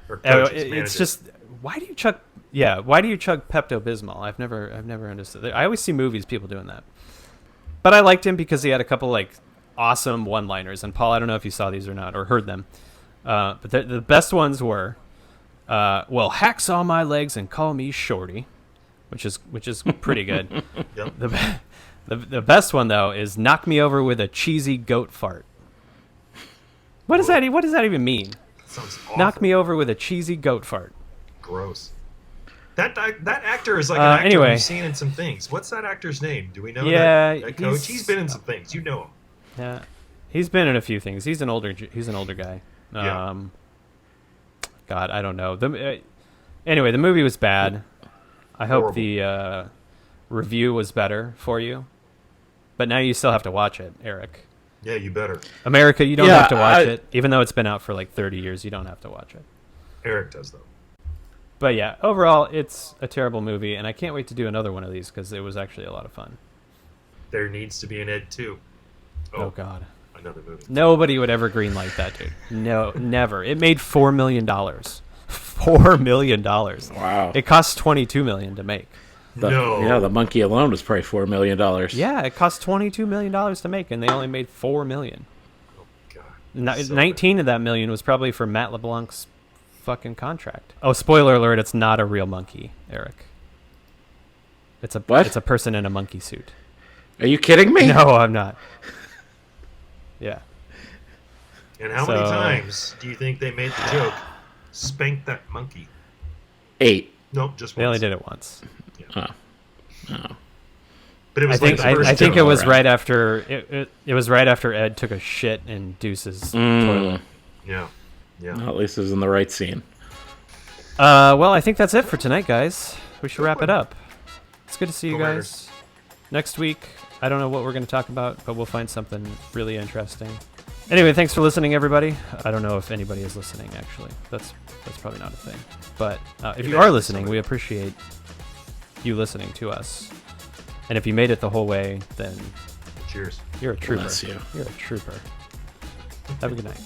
Or coaches, it's managers. just why do you chug Pepto-Bismol? I've never understood. I always see movies people doing that. But I liked him because he had a couple like awesome one-liners. And Paul, I don't know if you saw these or not or heard them, but the best ones were, well, hacksaw my legs and call me Shorty, which is pretty good. Yep. The best one though is knock me over with a cheesy goat fart. What does that even mean? Sounds awful. Knock me over with a cheesy goat fart. Gross. That actor is like an actor anyway. we've seen in some things. What's that actor's name? Do we know Yeah, that coach? He's been in some things. You know him. Yeah, he's been in a few things. He's an older guy. Yeah. God, I don't know. Anyway, the movie was bad. I hope Horrible. the review was better for you. But now you still have to watch it, Eric. Yeah, you better. America, you don't Yeah, have to watch it. Even though it's been out for like 30 years, you don't have to watch it. Eric does though. But yeah, overall, it's a terrible movie, and I can't wait to do another one of these because it was actually a lot of fun. There needs to be an Ed 2. Oh God. Another movie. Nobody would ever greenlight that, dude. No, never. It made $4 million. $4 million. Wow. It cost $22 million to make. No. Yeah, the monkey alone was probably $4 million. Yeah, it cost $22 million to make, and they only made $4 million. God. So 19 of that million was probably for Matt LeBlanc's fucking contract. Oh, spoiler alert! It's not a real monkey, Eric. It's a What? It's a person in a monkey suit. Are you kidding me? No, I'm not. Yeah. And how many So- times do you think they made the joke? Spank that monkey. 8. Nope, just They once. only did it once. Oh. Oh. But it was I think like the first I think joke. it was around. right after it was right after Ed took a shit in Deuce's toilet. Yeah. Yeah. Well, at least it was in the right scene. Well, I think that's it for tonight, guys. We should wrap it up. It's good to see you Go guys. Mariners. Next week, I don't know what we're going to talk about, but we'll find something really interesting. Anyway, thanks for listening, everybody. I don't know if anybody is listening, actually. That's probably not a thing. But if you are listening, we appreciate you listening to us. And if you made it the whole way, then Cheers. you're a trooper. Bless you. You're a trooper. Have a good night.